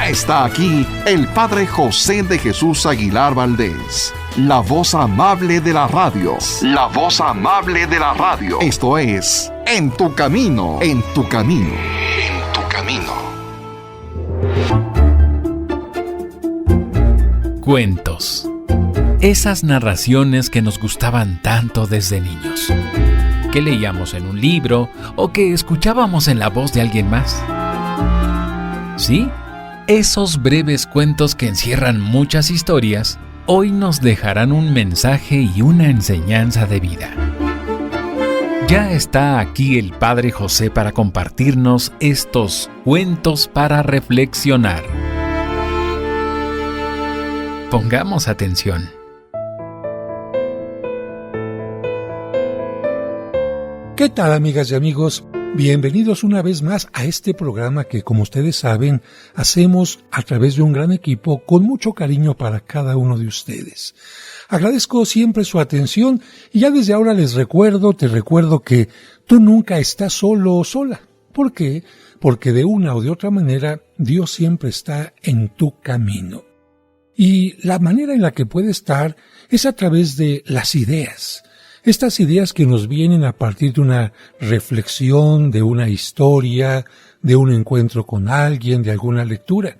Está aquí el Padre José de Jesús Aguilar Valdés, la voz amable de la radio. La voz amable de la radio. Esto es En tu Camino, en tu Camino, en tu Camino. Cuentos. Esas narraciones que nos gustaban tanto desde niños, que leíamos en un libro o que escuchábamos en la voz de alguien más. ¿Sí? Esos breves cuentos que encierran muchas historias, hoy nos dejarán un mensaje y una enseñanza de vida. Ya está aquí el Padre José para compartirnos estos cuentos para reflexionar. Pongamos atención. ¿Qué tal, amigas y amigos? Bienvenidos una vez más a este programa que, como ustedes saben, hacemos a través de un gran equipo con mucho cariño para cada uno de ustedes. Agradezco siempre su atención y ya desde ahora te recuerdo que tú nunca estás solo o sola. ¿Por qué? Porque de una o de otra manera Dios siempre está en tu camino. Y la manera en la que puede estar es a través de las ideas. Estas ideas que nos vienen a partir de una reflexión, de una historia, de un encuentro con alguien, de alguna lectura.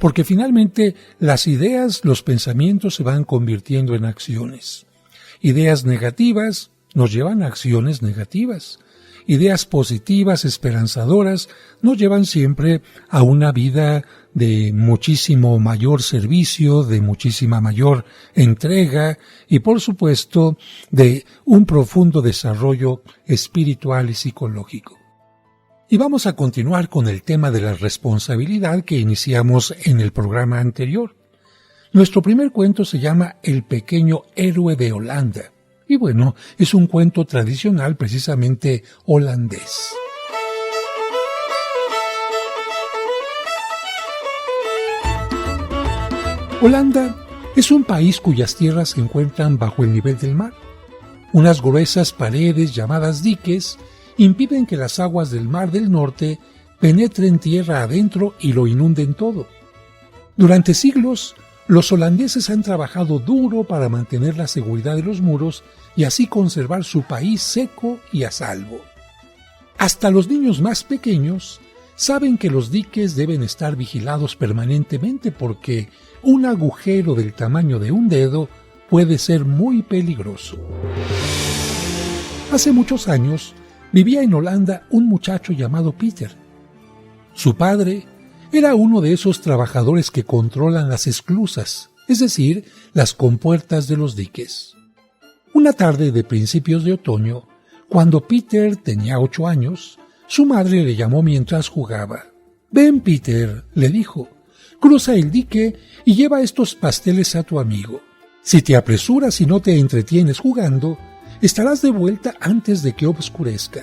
Porque finalmente las ideas, los pensamientos se van convirtiendo en acciones. Ideas negativas nos llevan a acciones negativas. Ideas positivas, esperanzadoras, nos llevan siempre a una vida de muchísimo mayor servicio, de muchísima mayor entrega y, por supuesto, de un profundo desarrollo espiritual y psicológico. Y vamos a continuar con el tema de la responsabilidad que iniciamos en el programa anterior. Nuestro primer cuento se llama El pequeño héroe de Holanda. Y bueno, es un cuento tradicional precisamente holandés. Holanda es un país cuyas tierras se encuentran bajo el nivel del mar. Unas gruesas paredes llamadas diques impiden que las aguas del Mar del Norte penetren tierra adentro y lo inunden todo. Durante siglos, los holandeses han trabajado duro para mantener la seguridad de los muros y así conservar su país seco y a salvo. Hasta los niños más pequeños saben que los diques deben estar vigilados permanentemente porque un agujero del tamaño de un dedo puede ser muy peligroso. Hace muchos años vivía en Holanda un muchacho llamado Peter. Su padre era uno de esos trabajadores que controlan las esclusas, es decir, las compuertas de los diques. Una tarde de principios de otoño, cuando Peter tenía 8 años, su madre le llamó mientras jugaba. «Ven, Peter», le dijo, «cruza el dique y lleva estos pasteles a tu amigo. Si te apresuras y no te entretienes jugando, estarás de vuelta antes de que oscurezca».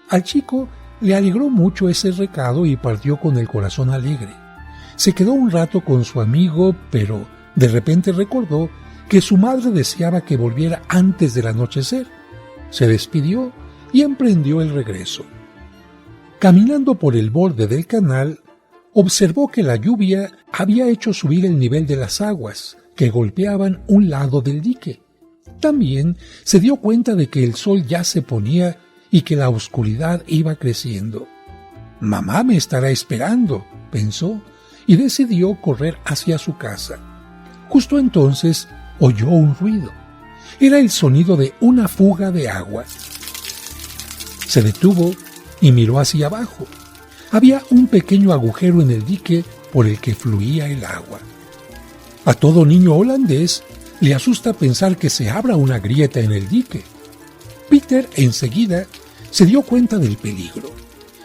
Al chico le alegró mucho ese recado y partió con el corazón alegre. Se quedó un rato con su amigo, pero de repente recordó que su madre deseaba que volviera antes del anochecer. Se despidió y emprendió el regreso. Caminando por el borde del canal, observó que la lluvia había hecho subir el nivel de las aguas que golpeaban un lado del dique. También se dio cuenta de que el sol ya se ponía y que la oscuridad iba creciendo. «Mamá me estará esperando», pensó, y decidió correr hacia su casa. Justo entonces oyó un ruido. Era el sonido de una fuga de agua. Se detuvo y miró hacia abajo. Había un pequeño agujero en el dique por el que fluía el agua. A todo niño holandés le asusta pensar que se abra una grieta en el dique. Peter enseguida se dio cuenta del peligro.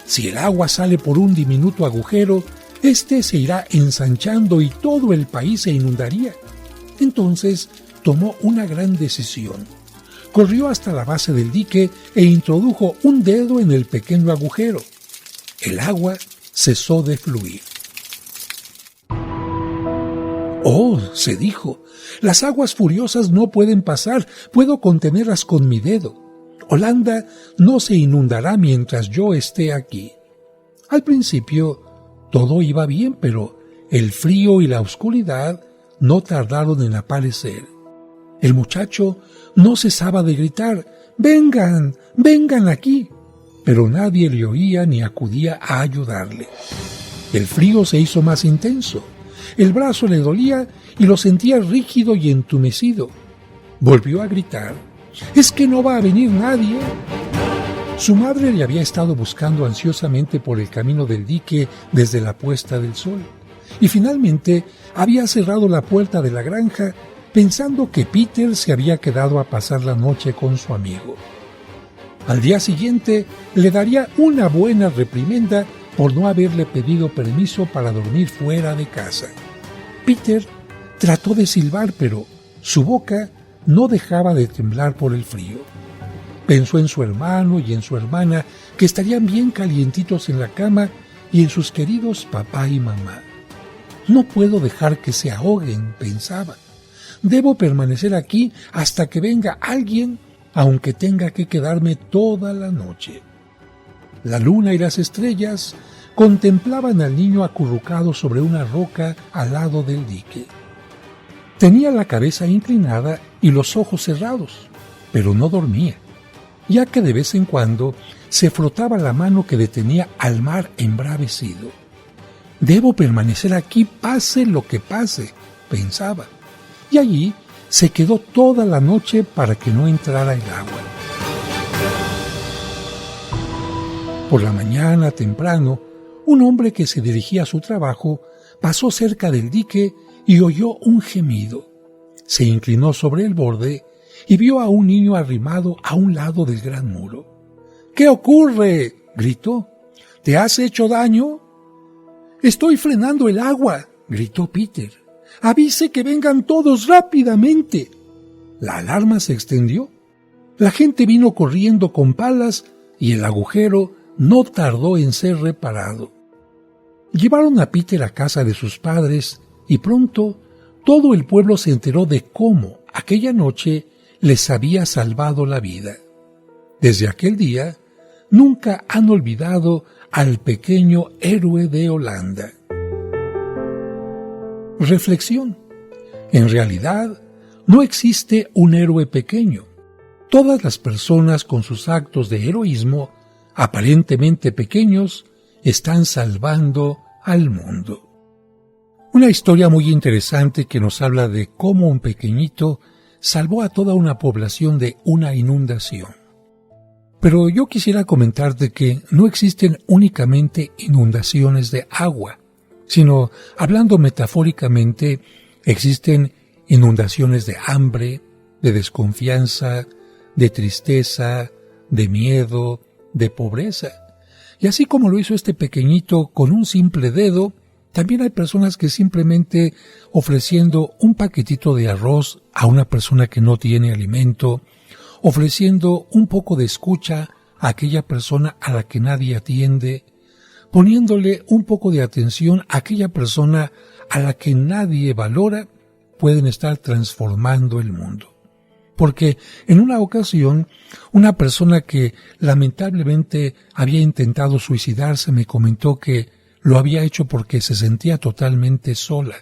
Si el agua sale por un diminuto agujero, este se irá ensanchando y todo el país se inundaría. Entonces tomó una gran decisión. Corrió hasta la base del dique e introdujo un dedo en el pequeño agujero. El agua cesó de fluir. «Oh», se dijo, «las aguas furiosas no pueden pasar, puedo contenerlas con mi dedo. Holanda no se inundará mientras yo esté aquí». Al principio todo iba bien, pero El frío y la oscuridad no tardaron en aparecer. El muchacho no cesaba de gritar: «¡Vengan! ¡Vengan aquí!», pero nadie le oía ni acudía a ayudarle. El frío se hizo más intenso. El brazo le dolía y lo sentía rígido y entumecido. Volvió a gritar: «¿Es que no va a venir nadie?». Su madre le había estado buscando ansiosamente por el camino del dique desde la puesta del sol, y finalmente había cerrado la puerta de la granja pensando que Peter se había quedado a pasar la noche con su amigo. Al día siguiente le daría una buena reprimenda por no haberle pedido permiso para dormir fuera de casa. Peter trató de silbar, pero su boca no dejaba de temblar por el frío. Pensó en su hermano y en su hermana, que estarían bien calientitos en la cama, y en sus queridos papá y mamá. «No puedo dejar que se ahoguen», pensaba. «Debo permanecer aquí hasta que venga alguien, aunque tenga que quedarme toda la noche». La luna y las estrellas contemplaban al niño acurrucado sobre una roca al lado del dique. Tenía la cabeza inclinada y los ojos cerrados, pero no dormía, ya que de vez en cuando se frotaba la mano que detenía al mar embravecido. «Debo permanecer aquí pase lo que pase», pensaba, y allí se quedó toda la noche para que no entrara el agua. Por la mañana, temprano, un hombre que se dirigía a su trabajo pasó cerca del dique y oyó un gemido. Se inclinó sobre el borde y vio a un niño arrimado a un lado del gran muro. «¿Qué ocurre?», gritó. «¿Te has hecho daño?». «Estoy frenando el agua», gritó Peter. «Avise que vengan todos rápidamente». La alarma se extendió. La gente vino corriendo con palas y el agujero no tardó en ser reparado. Llevaron a Peter a casa de sus padres y pronto todo el pueblo se enteró de cómo aquella noche les había salvado la vida. Desde aquel día nunca han olvidado al pequeño héroe de Holanda. Reflexión. En realidad, no existe un héroe pequeño. Todas las personas con sus actos de heroísmo, aparentemente pequeños, están salvando al mundo. Una historia muy interesante que nos habla de cómo un pequeñito salvó a toda una población de una inundación. Pero yo quisiera comentarte que no existen únicamente inundaciones de agua, sino, hablando metafóricamente, existen inundaciones de hambre, de desconfianza, de tristeza, de miedo, de pobreza. Y así como lo hizo este pequeñito con un simple dedo, también hay personas que simplemente ofreciendo un paquetito de arroz a una persona que no tiene alimento, ofreciendo un poco de escucha a aquella persona a la que nadie atiende, poniéndole un poco de atención a aquella persona a la que nadie valora, pueden estar transformando el mundo. Porque en una ocasión, una persona que lamentablemente había intentado suicidarse me comentó que lo había hecho porque se sentía totalmente sola,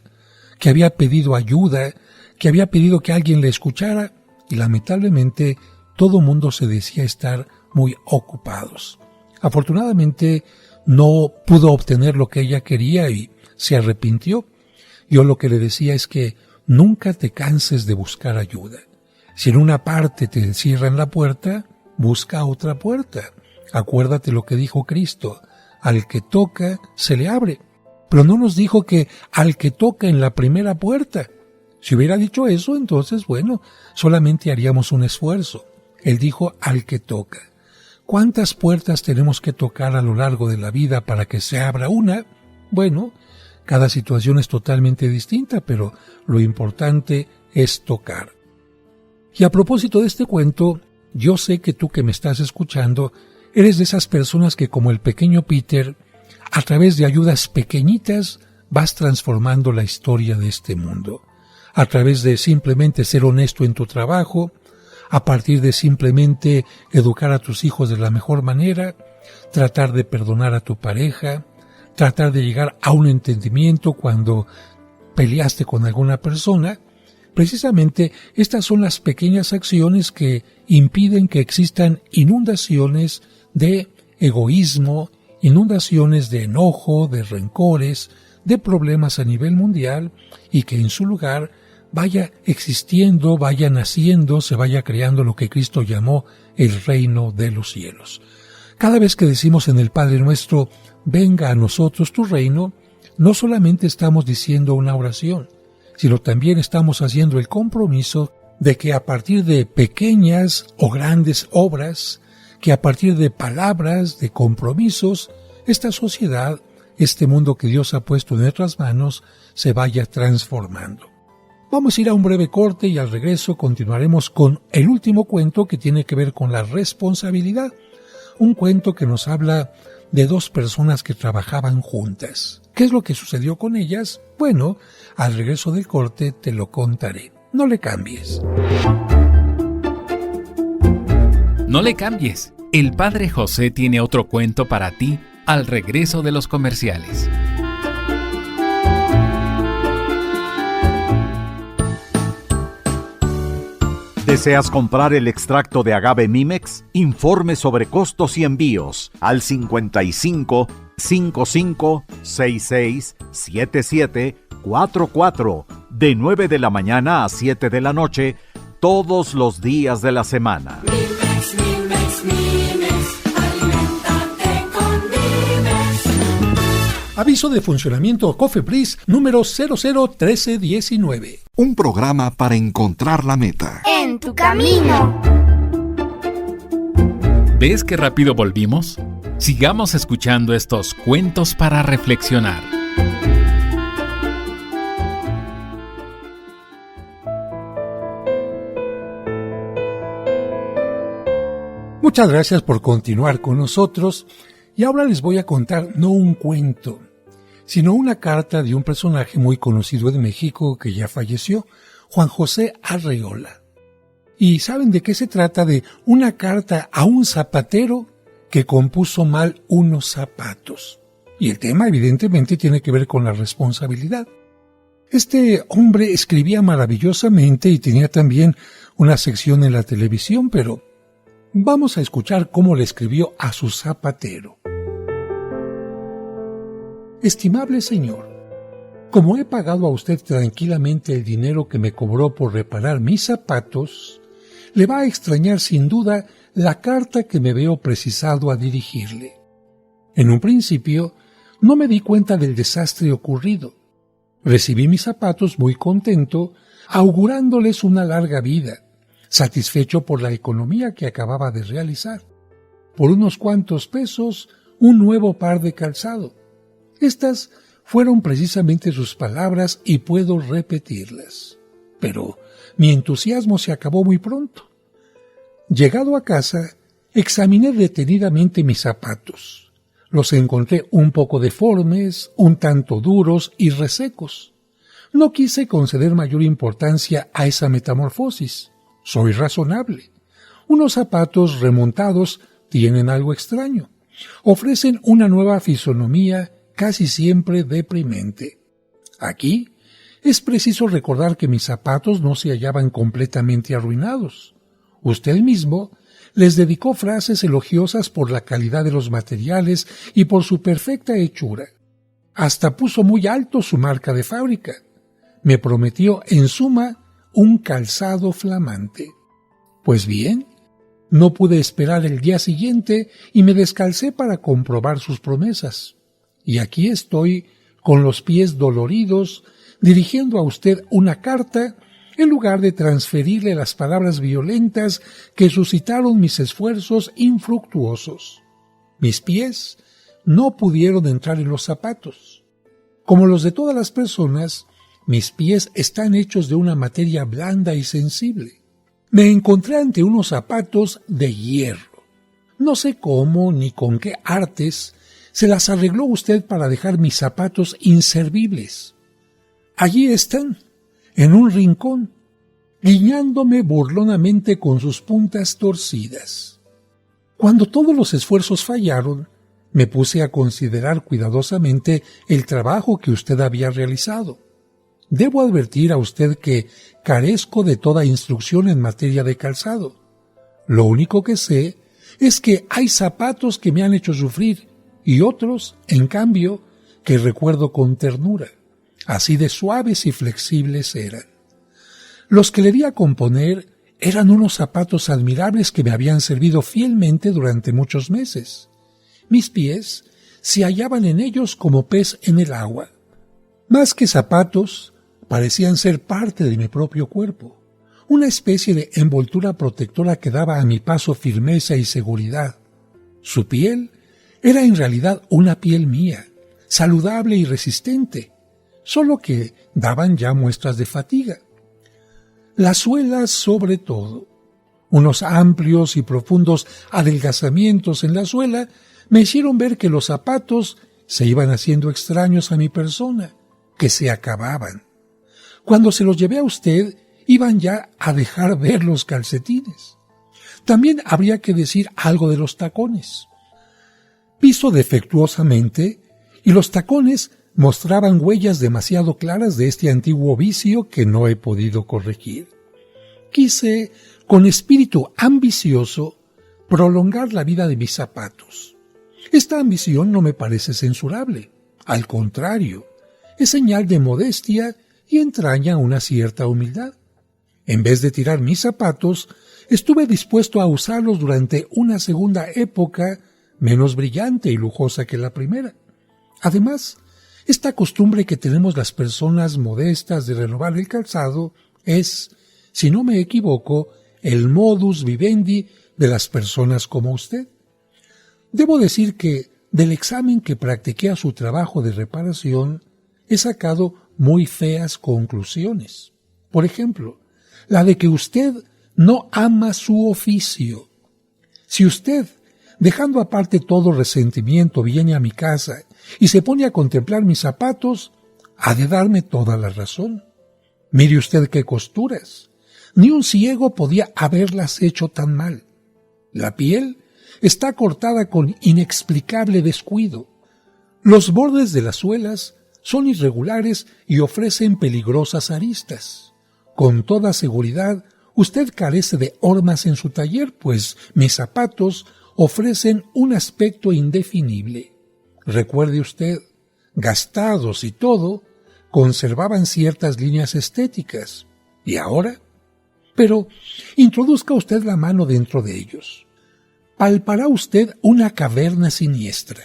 que había pedido ayuda, que había pedido que alguien le escuchara, y lamentablemente todo mundo se decía estar muy ocupados. Afortunadamente no pudo obtener lo que ella quería y se arrepintió. Yo lo que le decía es que nunca te canses de buscar ayuda. Si en una parte te cierran la puerta, busca otra puerta. Acuérdate lo que dijo Cristo: al que toca, se le abre. Pero no nos dijo que al que toca en la primera puerta. Si hubiera dicho eso, entonces, bueno, solamente haríamos un esfuerzo. Él dijo al que toca. ¿Cuántas puertas tenemos que tocar a lo largo de la vida para que se abra una? Bueno, cada situación es totalmente distinta, pero lo importante es tocar. Y a propósito de este cuento, yo sé que tú que me estás escuchando, eres de esas personas que, como el pequeño Peter, a través de ayudas pequeñitas vas transformando la historia de este mundo. A través de simplemente ser honesto en tu trabajo, a partir de simplemente educar a tus hijos de la mejor manera, tratar de perdonar a tu pareja, tratar de llegar a un entendimiento cuando peleaste con alguna persona. Precisamente estas son las pequeñas acciones que impiden que existan inundaciones de egoísmo, inundaciones de enojo, de rencores, de problemas a nivel mundial, y que en su lugar vaya existiendo, vaya naciendo, se vaya creando lo que Cristo llamó el reino de los cielos. Cada vez que decimos en el Padre Nuestro, venga a nosotros tu reino, no solamente estamos diciendo una oración, sino también estamos haciendo el compromiso de que a partir de pequeñas o grandes obras, que a partir de palabras, de compromisos, esta sociedad, este mundo que Dios ha puesto en nuestras manos, se vaya transformando. Vamos a ir a un breve corte y al regreso continuaremos con el último cuento que tiene que ver con la responsabilidad. Un cuento que nos habla de dos personas que trabajaban juntas. ¿Qué es lo que sucedió con ellas? Bueno, al regreso del corte te lo contaré. No le cambies. No le cambies. El Padre José tiene otro cuento para ti al regreso de los comerciales. ¿Deseas comprar el extracto de agave Mimex? Informe sobre costos y envíos al 55 55 66 77 44 de 9 de la mañana a 7 de la noche todos los días de la semana. Mimex, Mimex, Mimex, aliméntate con Mimex. Aviso de funcionamiento COFEPRIS número 001319. Un programa para encontrar la meta. En tu camino. ¿Ves qué rápido volvimos? Sigamos escuchando estos cuentos para reflexionar. Muchas gracias por continuar con nosotros, y ahora les voy a contar no un cuento, sino una carta de un personaje muy conocido en México que ya falleció, Juan José Arreola. ¿Y saben de qué se trata? De una carta a un zapatero que compuso mal unos zapatos. Y el tema evidentemente tiene que ver con la responsabilidad. Este hombre escribía maravillosamente y tenía también una sección en la televisión, pero vamos a escuchar cómo le escribió a su zapatero. Estimable señor, como he pagado a usted tranquilamente el dinero que me cobró por reparar mis zapatos, le va a extrañar sin duda la carta que me veo precisado a dirigirle. En un principio, no me di cuenta del desastre ocurrido. Recibí mis zapatos muy contento, augurándoles una larga vida, satisfecho por la economía que acababa de realizar. Por unos cuantos pesos, un nuevo par de calzado. Estas fueron precisamente sus palabras y puedo repetirlas. Pero mi entusiasmo se acabó muy pronto. Llegado a casa, examiné detenidamente mis zapatos. Los encontré un poco deformes, un tanto duros y resecos. No quise conceder mayor importancia a esa metamorfosis. Soy razonable. Unos zapatos remontados tienen algo extraño. Ofrecen una nueva fisonomía casi siempre deprimente. Aquí es preciso recordar que mis zapatos no se hallaban completamente arruinados. Usted mismo les dedicó frases elogiosas por la calidad de los materiales y por su perfecta hechura. Hasta puso muy alto su marca de fábrica. Me prometió, en suma, un calzado flamante. Pues bien, no pude esperar el día siguiente y me descalcé para comprobar sus promesas. Y aquí estoy, con los pies doloridos, dirigiendo a usted una carta en lugar de transferirle las palabras violentas que suscitaron mis esfuerzos infructuosos. Mis pies no pudieron entrar en los zapatos. Como los de todas las personas, mis pies están hechos de una materia blanda y sensible. Me encontré ante unos zapatos de hierro. No sé cómo ni con qué artes se las arregló usted para dejar mis zapatos inservibles. Allí están, en un rincón, guiñándome burlonamente con sus puntas torcidas. Cuando todos los esfuerzos fallaron, Me puse a considerar cuidadosamente el trabajo que usted había realizado. Debo advertir a usted que carezco de toda instrucción en materia de calzado. Lo único que sé es que hay zapatos que me han hecho sufrir y otros, en cambio, que recuerdo con ternura. Así de suaves y flexibles eran. Los que le di a componer eran unos zapatos admirables que me habían servido fielmente durante muchos meses. Mis pies se hallaban en ellos como pez en el agua. Más que zapatos, parecían ser parte de mi propio cuerpo, una especie de envoltura protectora que daba a mi paso firmeza y seguridad. Su piel era en realidad una piel mía, saludable y resistente, solo que daban ya muestras de fatiga. Las suelas, sobre todo, unos amplios y profundos adelgazamientos en la suela, me hicieron ver que los zapatos se iban haciendo extraños a mi persona, que se acababan. Cuando se los llevé a usted, iban ya a dejar ver los calcetines. También habría que decir algo de los tacones. Piso defectuosamente, y los tacones mostraban huellas demasiado claras de este antiguo vicio que no he podido corregir. Quise, con espíritu ambicioso, prolongar la vida de mis zapatos. Esta ambición no me parece censurable. Al contrario, es señal de modestia y entraña una cierta humildad. En vez de tirar mis zapatos, estuve dispuesto a usarlos durante una segunda época menos brillante y lujosa que la primera. Además, esta costumbre que tenemos las personas modestas de renovar el calzado es, si no me equivoco, el modus vivendi de las personas como usted. Debo decir que, del examen que practiqué a su trabajo de reparación, he sacado muy feas conclusiones. Por ejemplo, la de que usted no ama su oficio. Si usted, dejando aparte todo resentimiento, viene a mi casa y se pone a contemplar mis zapatos, ha de darme toda la razón. Mire usted qué costuras. Ni un ciego podía haberlas hecho tan mal. La piel está cortada con inexplicable descuido. Los bordes de las suelas son irregulares y ofrecen peligrosas aristas. Con toda seguridad, usted carece de hormas en su taller, pues mis zapatos ofrecen un aspecto indefinible. Recuerde usted, gastados y todo, conservaban ciertas líneas estéticas. ¿Y ahora? Pero introduzca usted la mano dentro de ellos. Palpará usted una caverna siniestra.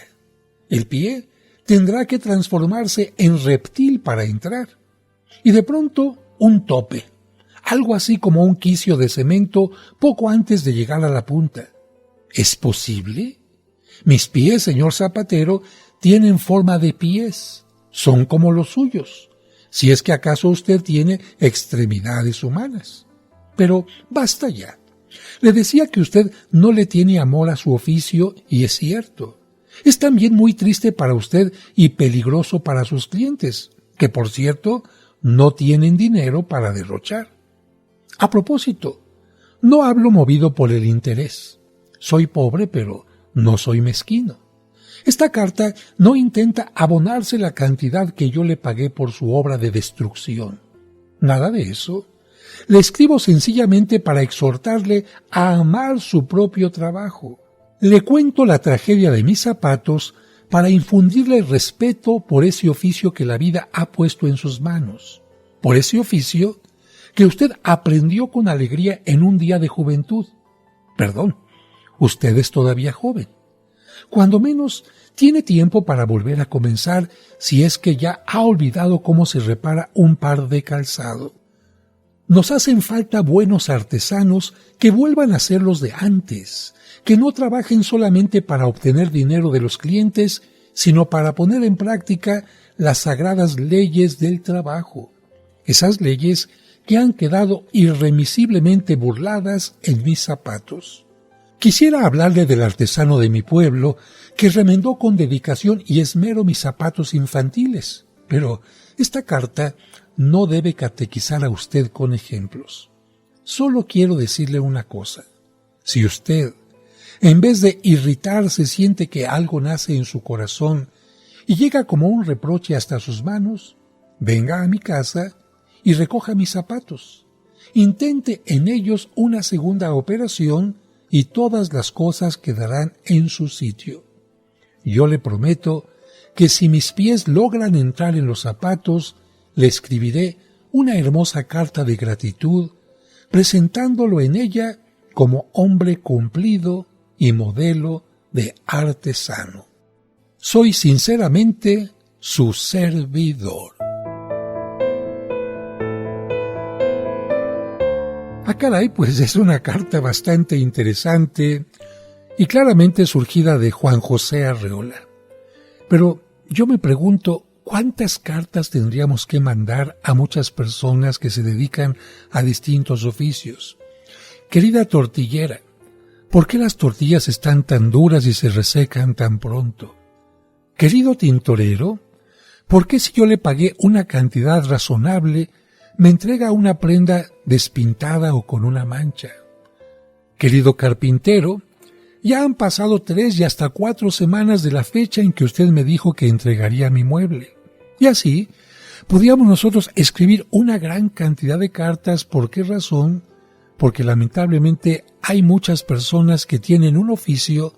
El pie tendrá que transformarse en reptil para entrar. Y de pronto, un tope, algo así como un quicio de cemento poco antes de llegar a la punta. ¿Es posible? Mis pies, señor zapatero, tienen forma de pies. Son como los suyos, si es que acaso usted tiene extremidades humanas. Pero basta ya. Le decía que usted no le tiene amor a su oficio, y es cierto. Es también muy triste para usted y peligroso para sus clientes, que por cierto no tienen dinero para derrochar. A propósito, no hablo movido por el interés. Soy pobre, pero no soy mezquino. Esta carta no intenta abonarse la cantidad que yo le pagué por su obra de destrucción. Nada de eso. Le escribo sencillamente para exhortarle a amar su propio trabajo. Le cuento la tragedia de mis zapatos para infundirle respeto por ese oficio que la vida ha puesto en sus manos. Por ese oficio que usted aprendió con alegría en un día de juventud. Perdón, usted es todavía joven. Cuando menos tiene tiempo para volver a comenzar si es que ya ha olvidado cómo se repara un par de calzado. Nos hacen falta buenos artesanos que vuelvan a ser los de antes, que no trabajen solamente para obtener dinero de los clientes, sino para poner en práctica las sagradas leyes del trabajo. Esas leyes que han quedado irremisiblemente burladas en mis zapatos. Quisiera hablarle del artesano de mi pueblo que remendó con dedicación y esmero mis zapatos infantiles, pero esta carta no debe catequizar a usted con ejemplos. Solo quiero decirle una cosa. Si usted, En vez de irritarse, siente que algo nace en su corazón y llega como un reproche hasta sus manos, venga a mi casa y recoja mis zapatos. Intente en ellos una segunda operación y todas las cosas quedarán en su sitio. Yo le prometo que si mis pies logran entrar en los zapatos, le escribiré una hermosa carta de gratitud, presentándolo en ella como hombre cumplido y modelo de artesano. Soy sinceramente su servidor. Ah, caray, pues es una carta bastante interesante y claramente surgida de Juan José Arreola. Pero yo me pregunto, ¿cuántas cartas tendríamos que mandar a muchas personas que se dedican a distintos oficios? Querida tortillera, ¿por qué las tortillas están tan duras y se resecan tan pronto? Querido tintorero, ¿por qué si yo le pagué una cantidad razonable, me entrega una prenda despintada o con una mancha? Querido carpintero, ya han pasado 3 y hasta 4 semanas de la fecha en que usted me dijo que entregaría mi mueble. Y así, podíamos nosotros escribir una gran cantidad de cartas. ¿Por qué razón? Porque lamentablemente hay muchas personas que tienen un oficio,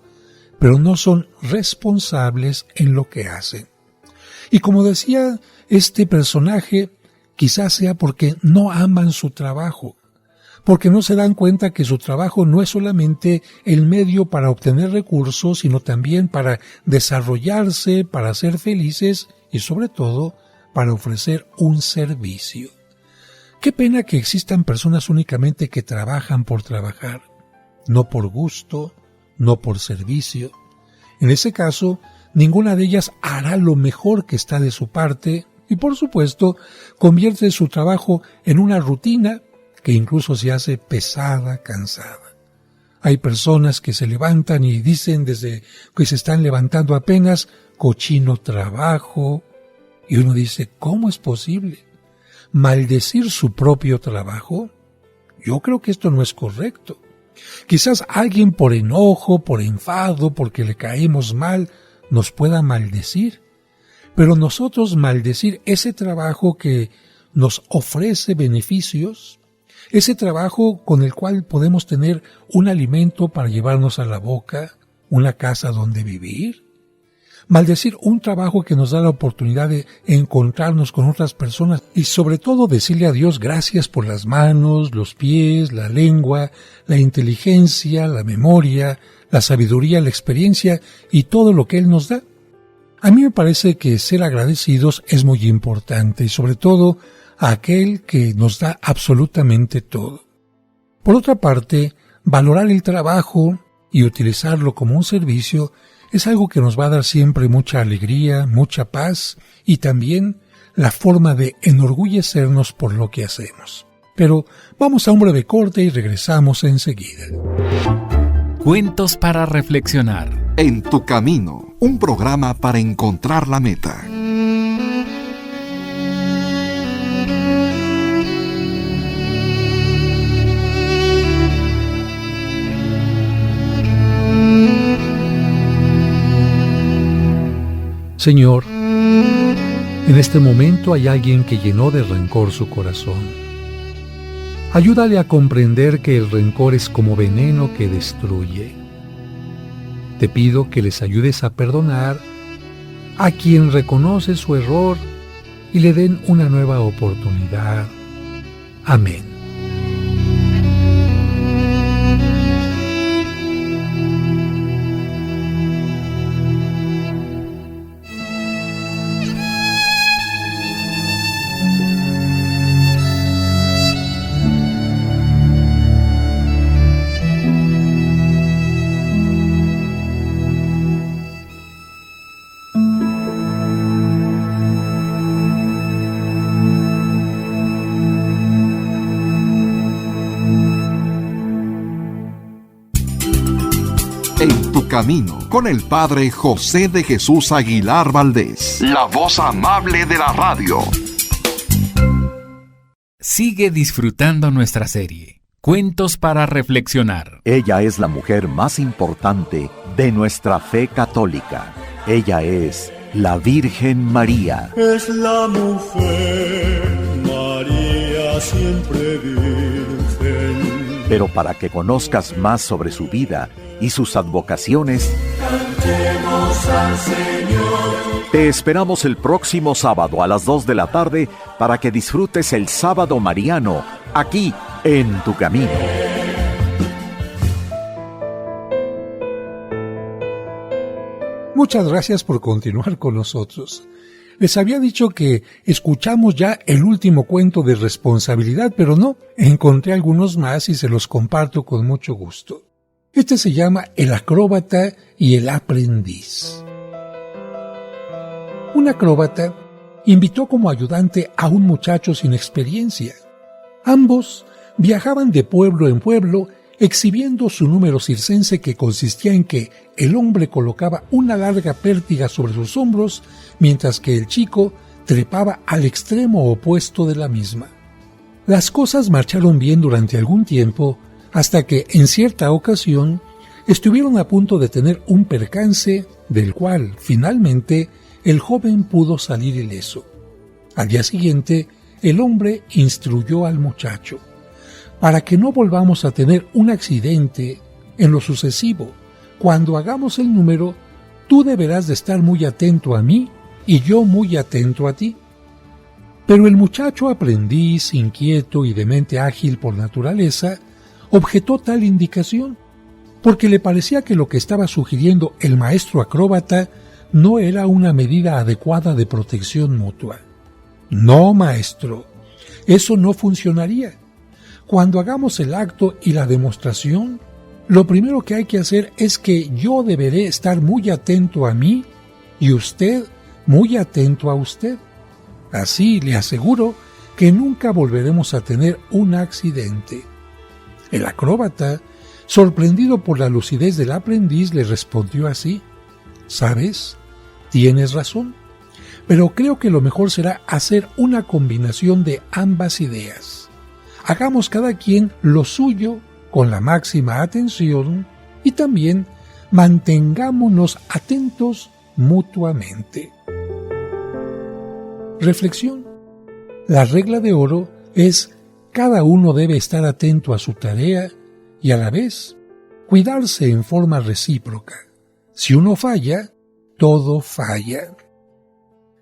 pero no son responsables en lo que hacen. Y como decía este personaje, quizás sea porque no aman su trabajo, porque no se dan cuenta que su trabajo no es solamente el medio para obtener recursos, sino también para desarrollarse, para ser felices y sobre todo para ofrecer un servicio. Qué pena que existan personas únicamente que trabajan por trabajar, no por gusto, no por servicio. En ese caso, ninguna de ellas hará lo mejor que está de su parte y, por supuesto, convierte su trabajo en una rutina que incluso se hace pesada, cansada. Hay personas que se levantan y dicen desde que se están levantando apenas, cochino trabajo, y uno dice, ¿cómo es posible? ¿Maldecir su propio trabajo? Yo creo que esto no es correcto. Quizás alguien por enojo, por enfado, porque le caemos mal, nos pueda maldecir. Pero nosotros maldecir ese trabajo que nos ofrece beneficios, ese trabajo con el cual podemos tener un alimento para llevarnos a la boca, una casa donde vivir, maldecir un trabajo que nos da la oportunidad de encontrarnos con otras personas y sobre todo decirle a Dios gracias por las manos, los pies, la lengua, la inteligencia, la memoria, la sabiduría, la experiencia y todo lo que Él nos da. A mí me parece que ser agradecidos es muy importante y sobre todo a aquel que nos da absolutamente todo. Por otra parte, valorar el trabajo y utilizarlo como un servicio es algo que nos va a dar siempre mucha alegría, mucha paz y también la forma de enorgullecernos por lo que hacemos. Pero vamos a un breve corte y regresamos enseguida. Cuentos para reflexionar. En tu camino, un programa para encontrar la meta. Señor, en este momento hay alguien que llenó de rencor su corazón. Ayúdale a comprender que el rencor es como veneno que destruye. Te pido que les ayudes a perdonar a quien reconoce su error y le den una nueva oportunidad. Amén. En tu camino, con el Padre José de Jesús Aguilar Valdés, la voz amable de la radio. Sigue disfrutando nuestra serie, Cuentos para reflexionar. Ella es la mujer más importante de nuestra fe católica. Ella es la Virgen María. Es la mujer, María siempre virgen. Pero para que conozcas más sobre su vida y sus advocaciones, Cantemos al Señor. te esperamos el próximo sábado a las 2 de la tarde para que disfrutes el Sábado Mariano aquí en Tu Camino. Muchas gracias por continuar con nosotros. Les había dicho que escuchamos ya el último cuento de responsabilidad, pero no, encontré algunos más y se los comparto con mucho gusto. Este se llama El acróbata y el aprendiz. Un acróbata invitó como ayudante a un muchacho sin experiencia. Ambos viajaban de pueblo en pueblo exhibiendo su número circense, que consistía en que el hombre colocaba una larga pértiga sobre sus hombros, mientras que el chico trepaba al extremo opuesto de la misma. Las cosas marcharon bien durante algún tiempo, hasta que en cierta ocasión estuvieron a punto de tener un percance del cual finalmente el joven pudo salir ileso. Al día siguiente, el hombre instruyó al muchacho: para que no volvamos a tener un accidente en lo sucesivo, cuando hagamos el número, tú deberás de estar muy atento a mí y yo muy atento a ti. Pero el muchacho aprendiz, inquieto y de mente ágil por naturaleza, objetó tal indicación, porque le parecía que lo que estaba sugiriendo el maestro acróbata no era una medida adecuada de protección mutua. No, maestro, eso no funcionaría. Cuando hagamos el acto y la demostración, lo primero que hay que hacer es que yo deberé estar muy atento a mí y usted muy atento a usted. Así le aseguro que nunca volveremos a tener un accidente. El acróbata, sorprendido por la lucidez del aprendiz, le respondió así: ¿sabes? Tienes razón, pero creo que lo mejor será hacer una combinación de ambas ideas. Hagamos cada quien lo suyo con la máxima atención y también mantengámonos atentos mutuamente. Reflexión. La regla de oro es: cada uno debe estar atento a su tarea y a la vez cuidarse en forma recíproca. Si uno falla, todo falla.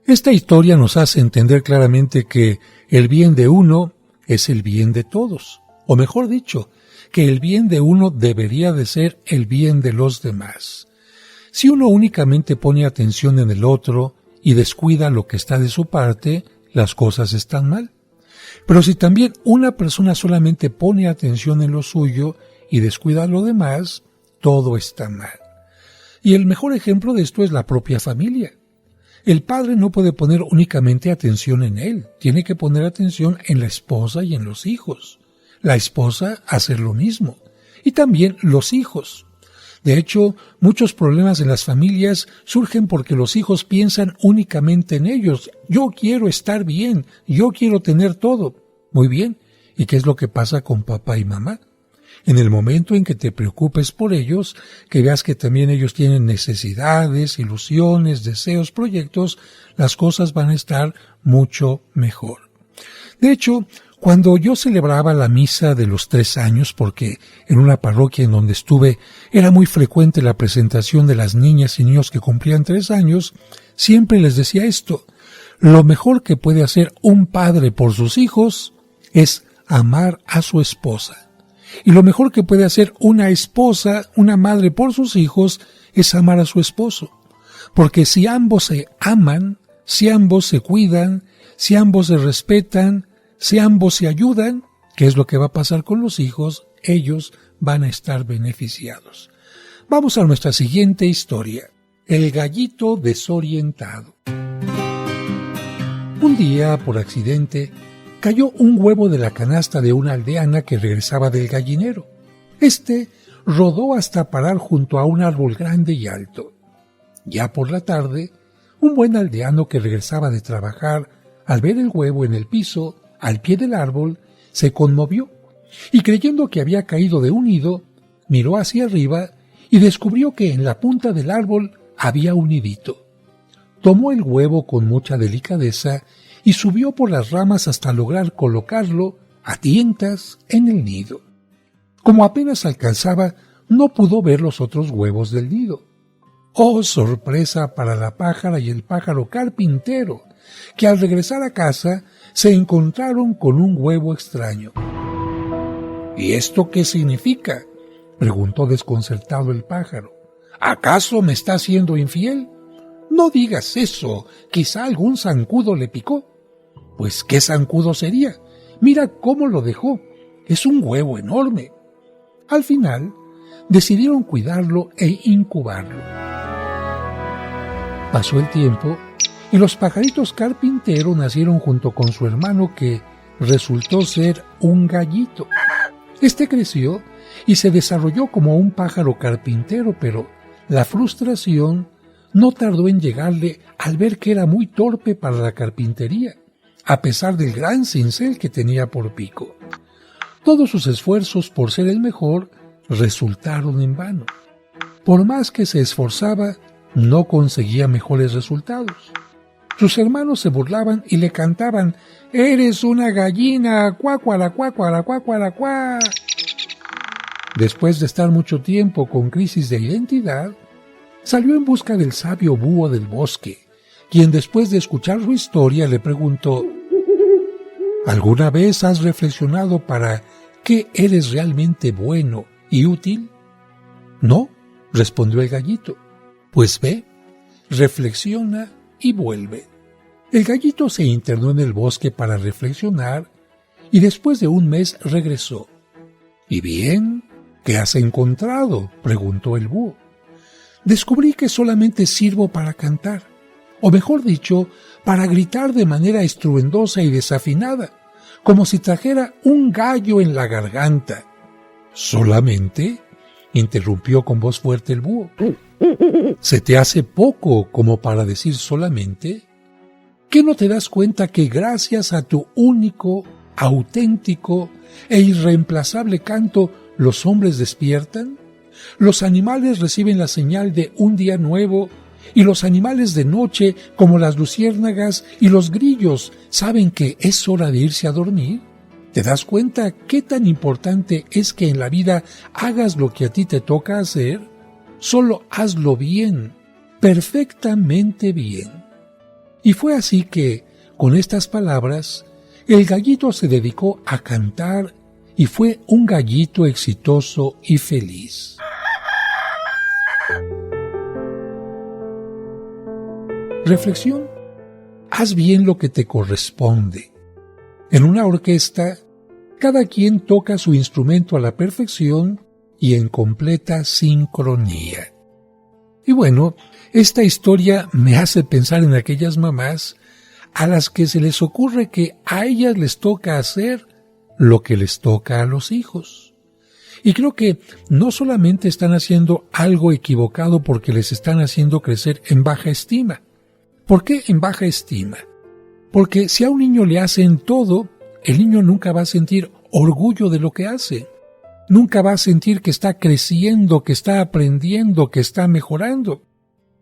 Esta historia nos hace entender claramente que el bien de uno es el bien de todos, o mejor dicho, que el bien de uno debería de ser el bien de los demás. Si uno únicamente pone atención en el otro y descuida lo que está de su parte, las cosas están mal. Pero si también una persona solamente pone atención en lo suyo y descuida lo demás, todo está mal. Y el mejor ejemplo de esto es la propia familia. El padre no puede poner únicamente atención en él, tiene que poner atención en la esposa y en los hijos. La esposa hacer lo mismo, y también los hijos. De hecho, muchos problemas en las familias surgen porque los hijos piensan únicamente en ellos. Yo quiero estar bien, yo quiero tener todo. Muy bien, ¿y qué es lo que pasa con papá y mamá? En el momento en que te preocupes por ellos, que veas que también ellos tienen necesidades, ilusiones, deseos, proyectos, las cosas van a estar mucho mejor. De hecho, cuando yo celebraba la misa de los 3 años, porque en una parroquia en donde estuve era muy frecuente la presentación de las niñas y niños que cumplían 3 años, siempre les decía esto: lo mejor que puede hacer un padre por sus hijos es amar a su esposa. Y lo mejor que puede hacer una esposa, una madre por sus hijos, es amar a su esposo. Porque si ambos se aman, si ambos se cuidan, si ambos se respetan, si ambos se ayudan, ¿qué es lo que va a pasar con los hijos? Ellos van a estar beneficiados. Vamos a nuestra siguiente historia: el gallito desorientado. Un día, por accidente, cayó un huevo de la canasta de una aldeana que regresaba del gallinero. Este rodó hasta parar junto a un árbol grande y alto. Ya por la tarde, un buen aldeano que regresaba de trabajar, al ver el huevo en el piso, al pie del árbol, se conmovió y creyendo que había caído de un nido, miró hacia arriba y descubrió que en la punta del árbol había un nidito. Tomó el huevo con mucha delicadeza y subió por las ramas hasta lograr colocarlo a tientas en el nido. Como apenas alcanzaba, no pudo ver los otros huevos del nido. ¡Oh, sorpresa para la pájara y el pájaro carpintero, que al regresar a casa se encontraron con un huevo extraño! ¿Y esto qué significa?, preguntó desconcertado el pájaro. ¿Acaso me está siendo infiel? No digas eso, quizá algún zancudo le picó. Pues, ¿qué zancudo sería? Mira cómo lo dejó. Es un huevo enorme. Al final, decidieron cuidarlo e incubarlo. Pasó el tiempo y los pajaritos carpintero nacieron junto con su hermano, que resultó ser un gallito. Este creció y se desarrolló como un pájaro carpintero, pero la frustración no tardó en llegarle al ver que era muy torpe para la carpintería, a pesar del gran cincel que tenía por pico. Todos sus esfuerzos por ser el mejor resultaron en vano. Por más que se esforzaba, no conseguía mejores resultados. Sus hermanos se burlaban y le cantaban: «¡Eres una gallina! ¡Cuácuara, cuácuara, cuácuara, cuá!». Después de estar mucho tiempo con crisis de identidad, salió en busca del sabio búho del bosque, quien después de escuchar su historia le preguntó: ¿alguna vez has reflexionado para qué eres realmente bueno y útil? No, respondió el gallito. Pues ve, reflexiona y vuelve. El gallito se internó en el bosque para reflexionar y después de un mes regresó. ¿Y bien? ¿Qué has encontrado?, preguntó el búho. Descubrí que solamente sirvo para cantar, o mejor dicho, para gritar de manera estruendosa y desafinada, como si trajera un gallo en la garganta. ¿Solamente?, interrumpió con voz fuerte el búho. ¿Se te hace poco como para decir solamente? ¿Qué no te das cuenta que gracias a tu único, auténtico e irreemplazable canto los hombres despiertan? Los animales reciben la señal de un día nuevo, y los animales de noche, como las luciérnagas y los grillos, saben que es hora de irse a dormir. ¿Te das cuenta qué tan importante es que en la vida hagas lo que a ti te toca hacer? Solo hazlo bien, perfectamente bien. Y fue así que, con estas palabras, el gallito se dedicó a cantar y fue un gallito exitoso y feliz. Reflexión: haz bien lo que te corresponde. En una orquesta, cada quien toca su instrumento a la perfección y en completa sincronía. Y bueno, esta historia me hace pensar en aquellas mamás a las que se les ocurre que a ellas les toca hacer lo que les toca a los hijos. Y creo que no solamente están haciendo algo equivocado porque les están haciendo crecer en baja estima. ¿Por qué en baja estima? Porque si a un niño le hacen todo, el niño nunca va a sentir orgullo de lo que hace. Nunca va a sentir que está creciendo, que está aprendiendo, que está mejorando.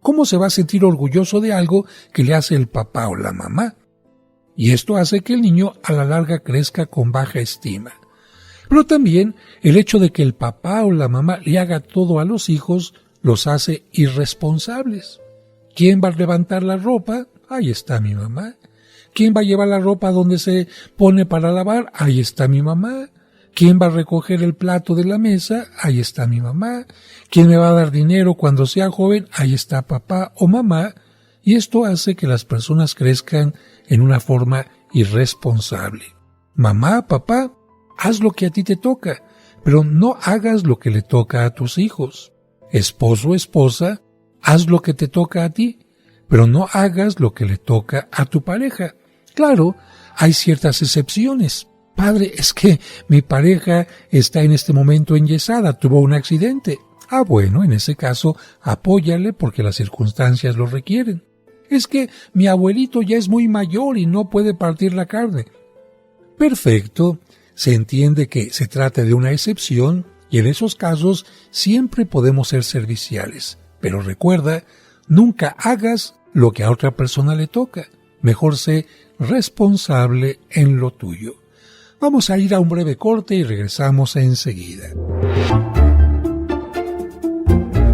¿Cómo se va a sentir orgulloso de algo que le hace el papá o la mamá? Y esto hace que el niño a la larga crezca con baja estima. Pero también el hecho de que el papá o la mamá le haga todo a los hijos los hace irresponsables. ¿Quién va a levantar la ropa? Ahí está mi mamá. ¿Quién va a llevar la ropa donde se pone para lavar? Ahí está mi mamá. ¿Quién va a recoger el plato de la mesa? Ahí está mi mamá. ¿Quién me va a dar dinero cuando sea joven? Ahí está papá o mamá. Y esto hace que las personas crezcan en una forma irresponsable. Mamá, papá, haz lo que a ti te toca, pero no hagas lo que le toca a tus hijos. Esposo, esposa, haz lo que te toca a ti, pero no hagas lo que le toca a tu pareja. Claro, hay ciertas excepciones. Padre, es que mi pareja está en este momento enyesada, tuvo un accidente. Ah, bueno, en ese caso, apóyale porque las circunstancias lo requieren. Es que mi abuelito ya es muy mayor y no puede partir la carne. Perfecto. Se entiende que se trata de una excepción y en esos casos siempre podemos ser serviciales. Pero recuerda, nunca hagas lo que a otra persona le toca. Mejor sé responsable en lo tuyo. Vamos a ir a un breve corte y regresamos enseguida.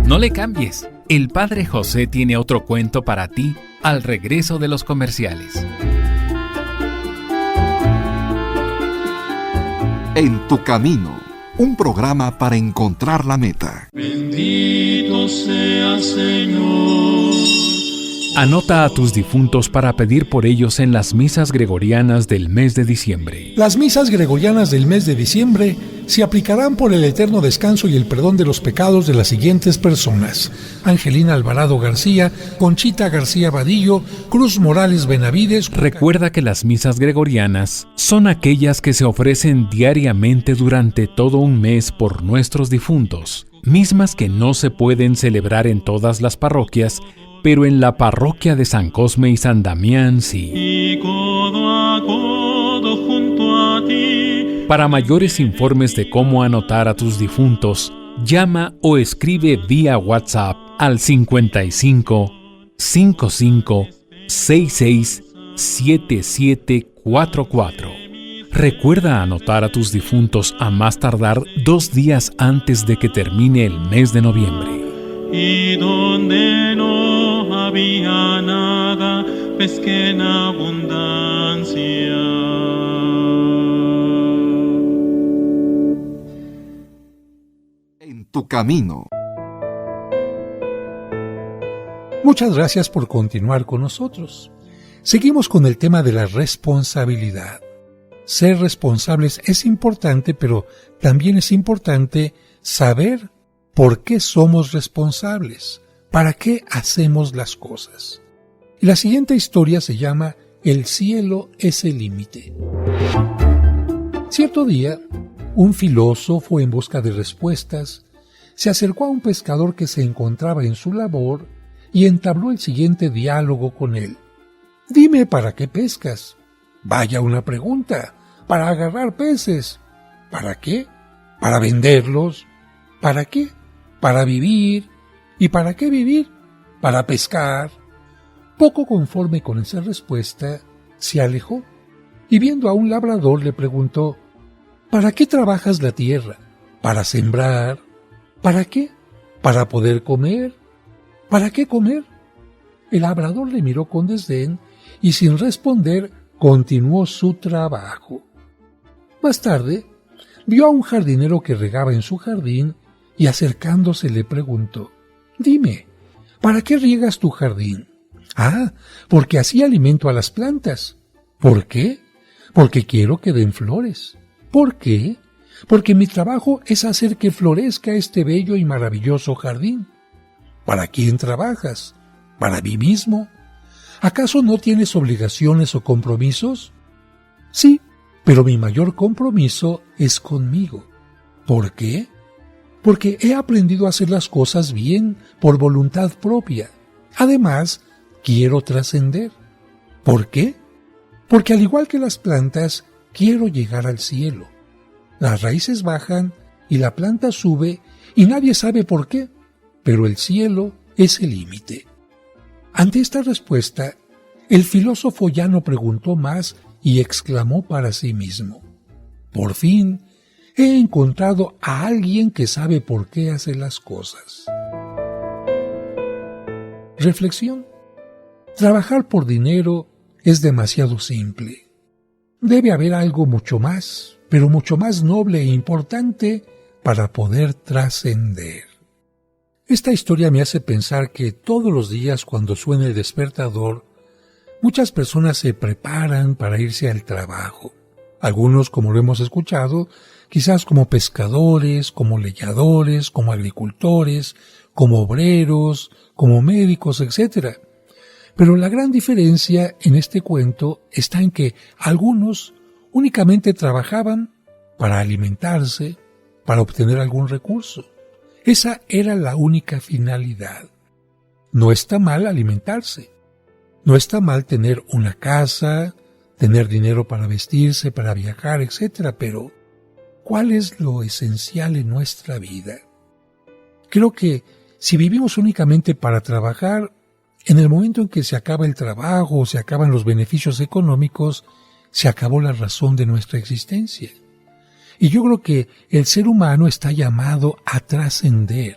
No le cambies. El Padre José tiene otro cuento para ti al regreso de los comerciales. En tu camino, un programa para encontrar la meta. Bendito sea Señor. Anota a tus difuntos para pedir por ellos en las misas gregorianas del mes de diciembre. Las misas gregorianas del mes de diciembre se aplicarán por el eterno descanso y el perdón de los pecados de las siguientes personas: Angelina Alvarado García, Conchita García Vadillo, Cruz Morales Benavides. Recuerda que las misas gregorianas son aquellas que se ofrecen diariamente durante todo un mes por nuestros difuntos, mismas que no se pueden celebrar en todas las parroquias, pero en la parroquia de San Cosme y San Damián sí. Y codo a codo junto a ti. Para mayores informes de cómo anotar a tus difuntos, llama o escribe vía WhatsApp al 55 55 66 7744. Recuerda anotar a tus difuntos a más tardar 2 días antes de que termine el mes de noviembre. Y donde no había nada, pesqué en abundancia. En tu camino. Muchas gracias por continuar con nosotros. Seguimos con el tema de la responsabilidad. Ser responsables es importante, pero también es importante saber por qué somos responsables, para qué hacemos las cosas. Y la siguiente historia se llama El cielo es el límite. Cierto día, un filósofo en busca de respuestas se acercó a un pescador que se encontraba en su labor y entabló el siguiente diálogo con él. «Dime, ¿para qué pescas?» «Vaya una pregunta. Para agarrar peces». «¿Para qué?» «Para venderlos». «¿Para qué?» «Para vivir». «¿Y para qué vivir?» «Para pescar». Poco conforme con esa respuesta, se alejó y viendo a un labrador le preguntó: «¿Para qué trabajas la tierra?» «Para sembrar». «¿Para qué?» «Para poder comer». «¿Para qué comer?» El labrador le miró con desdén y sin responder continuó su trabajo. Más tarde, vio a un jardinero que regaba en su jardín y acercándose le preguntó: «Dime, ¿para qué riegas tu jardín?» «Ah, porque así alimento a las plantas». «¿Por qué?» «Porque quiero que den flores». «¿Por qué?» «Porque mi trabajo es hacer que florezca este bello y maravilloso jardín». «¿Para quién trabajas?» «Para mí mismo». «¿Acaso no tienes obligaciones o compromisos?» «Sí, pero mi mayor compromiso es conmigo». «¿Por qué?» «Porque he aprendido a hacer las cosas bien por voluntad propia. Además, quiero trascender». «¿Por qué?» «Porque al igual que las plantas, quiero llegar al cielo. Las raíces bajan y la planta sube y nadie sabe por qué, pero el cielo es el límite». Ante esta respuesta, el filósofo ya no preguntó más y exclamó para sí mismo: «Por fin he encontrado a alguien que sabe por qué hace las cosas». Reflexión. Trabajar por dinero es demasiado simple. Debe haber algo mucho más, pero mucho más noble e importante para poder trascender. Esta historia me hace pensar que todos los días cuando suena el despertador, muchas personas se preparan para irse al trabajo. Algunos, como lo hemos escuchado, quizás como pescadores, como leñadores, como agricultores, como obreros, como médicos, etc. Pero la gran diferencia en este cuento está en que algunos únicamente trabajaban para alimentarse, para obtener algún recurso. Esa era la única finalidad. No está mal alimentarse. No está mal tener una casa, tener dinero para vestirse, para viajar, etc. Pero, ¿cuál es lo esencial en nuestra vida? Creo que si vivimos únicamente para trabajar, en el momento en que se acaba el trabajo o se acaban los beneficios económicos, se acabó la razón de nuestra existencia. Y yo creo que el ser humano está llamado a trascender,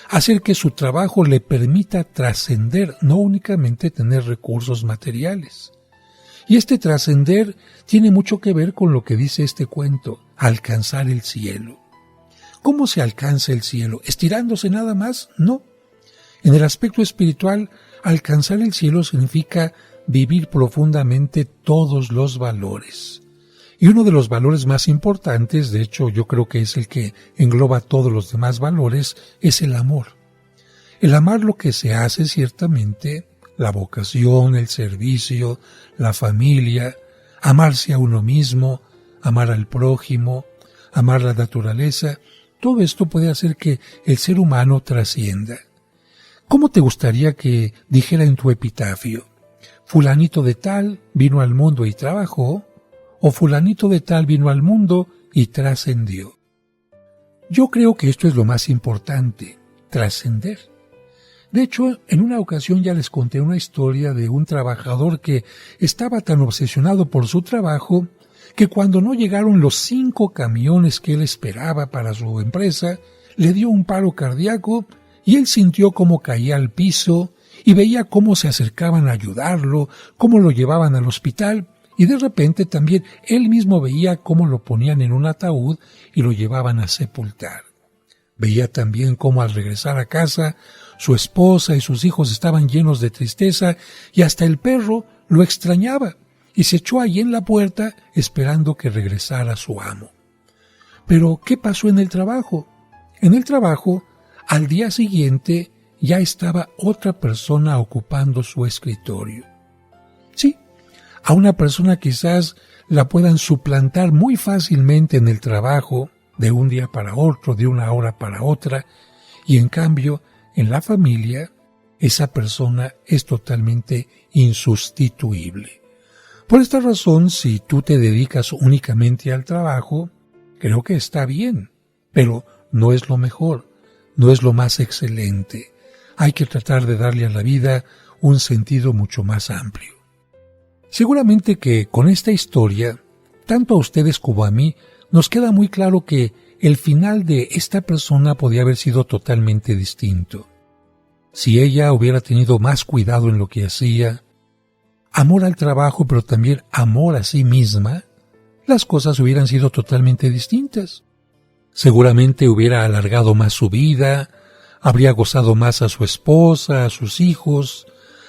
a hacer que su trabajo le permita trascender, no únicamente tener recursos materiales. Y este trascender tiene mucho que ver con lo que dice este cuento, alcanzar el cielo. ¿Cómo se alcanza el cielo? ¿Estirándose nada más? No. En el aspecto espiritual, alcanzar el cielo significa vivir profundamente todos los valores. Y uno de los valores más importantes, de hecho yo creo que es el que engloba todos los demás valores, es el amor. El amar lo que se hace ciertamente, la vocación, el servicio, la familia, amarse a uno mismo, amar al prójimo, amar la naturaleza, todo esto puede hacer que el ser humano trascienda. ¿Cómo te gustaría que dijera en tu epitafio? Fulanito de tal vino al mundo y trabajó, o fulanito de tal vino al mundo y trascendió. Yo creo que esto es lo más importante, trascender. De hecho, en una ocasión ya les conté una historia de un trabajador que estaba tan obsesionado por su trabajo que cuando no llegaron los 5 camiones que él esperaba para su empresa, le dio un paro cardíaco y él sintió cómo caía al piso y veía cómo se acercaban a ayudarlo, cómo lo llevaban al hospital y de repente también él mismo veía cómo lo ponían en un ataúd y lo llevaban a sepultar. Veía también cómo al regresar a casa su esposa y sus hijos estaban llenos de tristeza y hasta el perro lo extrañaba y se echó allí en la puerta esperando que regresara su amo. Pero, ¿qué pasó en el trabajo? En el trabajo, al día siguiente, ya estaba otra persona ocupando su escritorio. Sí, a una persona quizás la puedan suplantar muy fácilmente en el trabajo, de un día para otro, de una hora para otra, y en cambio, en la familia, esa persona es totalmente insustituible. Por esta razón, si tú te dedicas únicamente al trabajo, creo que está bien, pero no es lo mejor, no es lo más excelente. Hay que tratar de darle a la vida un sentido mucho más amplio. Seguramente que con esta historia, tanto a ustedes como a mí, nos queda muy claro que el final de esta persona podía haber sido totalmente distinto. Si ella hubiera tenido más cuidado en lo que hacía, amor al trabajo, pero también amor a sí misma, las cosas hubieran sido totalmente distintas. Seguramente hubiera alargado más su vida, habría gozado más a su esposa, a sus hijos,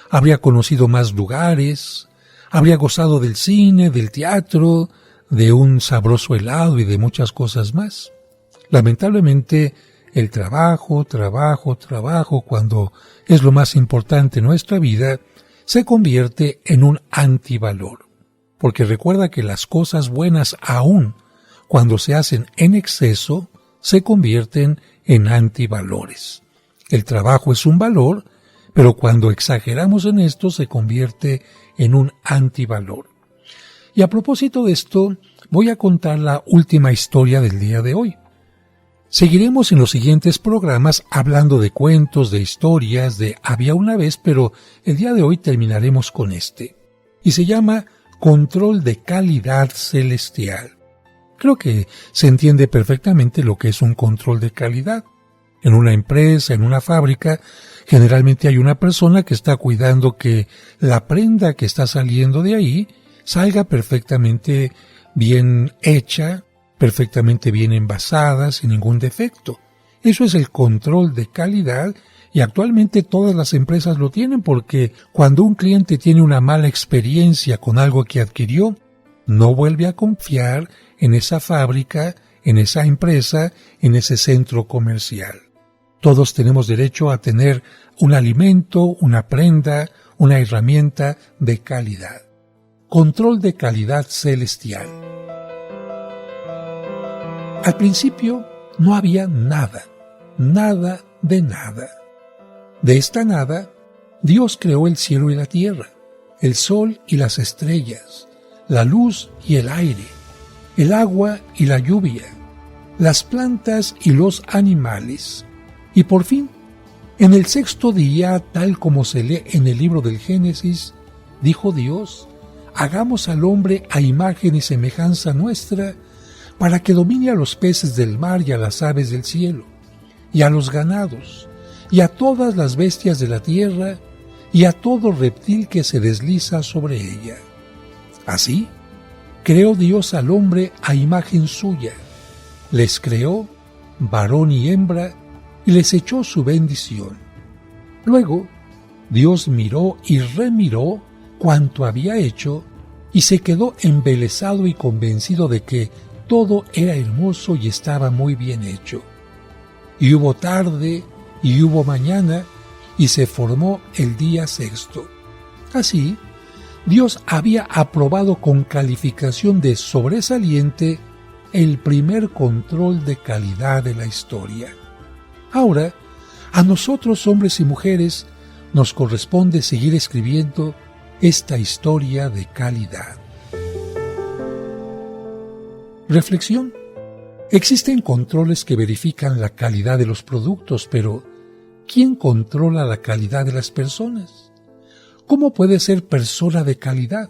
habría conocido más lugares, habría gozado del cine, del teatro, de un sabroso helado y de muchas cosas más. Lamentablemente, el trabajo, cuando es lo más importante en nuestra vida, se convierte en un antivalor. Porque recuerda que las cosas buenas, aún cuando se hacen en exceso, se convierten en antivalores. El trabajo es un valor, pero cuando exageramos en esto se convierte en un antivalor. Y a propósito de esto, voy a contar la última historia del día de hoy. Seguiremos en los siguientes programas hablando de cuentos, de historias, de Había una vez, pero el día de hoy terminaremos con este. Y se llama Control de Calidad Celestial. Creo que se entiende perfectamente lo que es un control de calidad. En una empresa, en una fábrica, generalmente hay una persona que está cuidando que la prenda que está saliendo de ahí salga perfectamente bien hecha, perfectamente bien envasada, sin ningún defecto. Eso es el control de calidad y actualmente todas las empresas lo tienen porque cuando un cliente tiene una mala experiencia con algo que adquirió, no vuelve a confiar en esa fábrica, en esa empresa, en ese centro comercial. Todos tenemos derecho a tener un alimento, una prenda, una herramienta de calidad. Control de calidad celestial. Al principio no había nada, nada de nada. De esta nada, Dios creó el cielo y la tierra, el sol y las estrellas, la luz y el aire, el agua y la lluvia, las plantas y los animales. Y por fin, en el sexto día, tal como se lee en el libro del Génesis, dijo Dios: hagamos al hombre a imagen y semejanza nuestra, para que domine a los peces del mar y a las aves del cielo, y a los ganados, y a todas las bestias de la tierra, y a todo reptil que se desliza sobre ella. Así, creó Dios al hombre a imagen suya, les creó varón y hembra, y les echó su bendición. Luego, Dios miró y remiró cuanto había hecho, y se quedó embelesado y convencido de que todo era hermoso y estaba muy bien hecho. Y hubo tarde y hubo mañana, y se formó el día sexto. Así, Dios había aprobado con calificación de sobresaliente el primer control de calidad de la historia. Ahora, a nosotros, hombres y mujeres, nos corresponde seguir escribiendo esta historia de calidad. Reflexión. Existen controles que verifican la calidad de los productos, pero ¿quién controla la calidad de las personas? ¿Cómo puedes ser persona de calidad?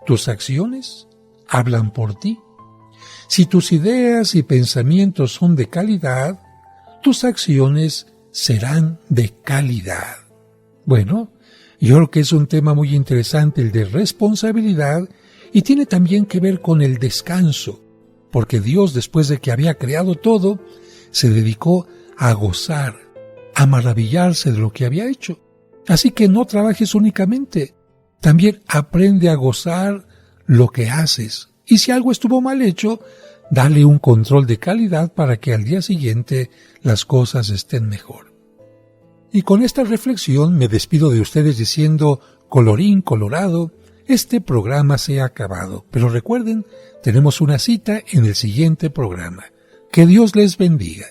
¿Tus acciones hablan por ti? Si tus ideas y pensamientos son de calidad, tus acciones serán de calidad. Bueno, yo creo que es un tema muy interesante el de responsabilidad, y tiene también que ver con el descanso, porque Dios, después de que había creado todo, se dedicó a gozar, a maravillarse de lo que había hecho. Así que no trabajes únicamente, también aprende a gozar lo que haces. Y si algo estuvo mal hecho, dale un control de calidad para que al día siguiente las cosas estén mejor. Y con esta reflexión me despido de ustedes diciendo: colorín colorado, este programa se ha acabado. Pero recuerden, tenemos una cita en el siguiente programa. Que Dios les bendiga.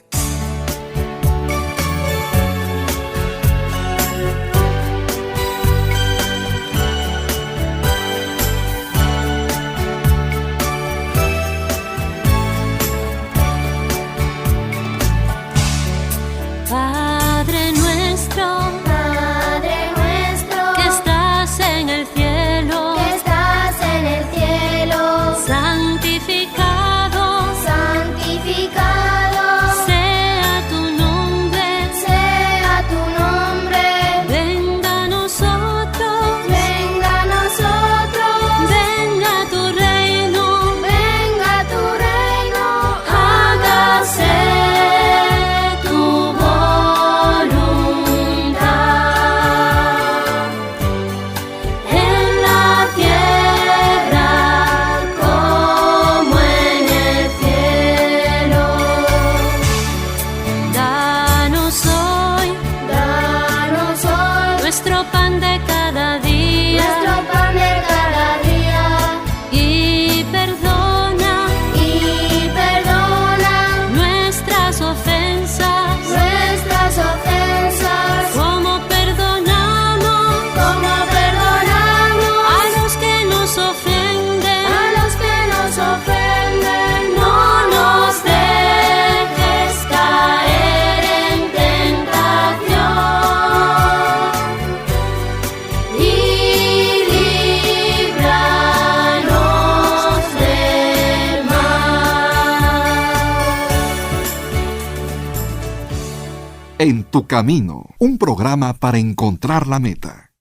En tu camino, un programa para encontrar la meta.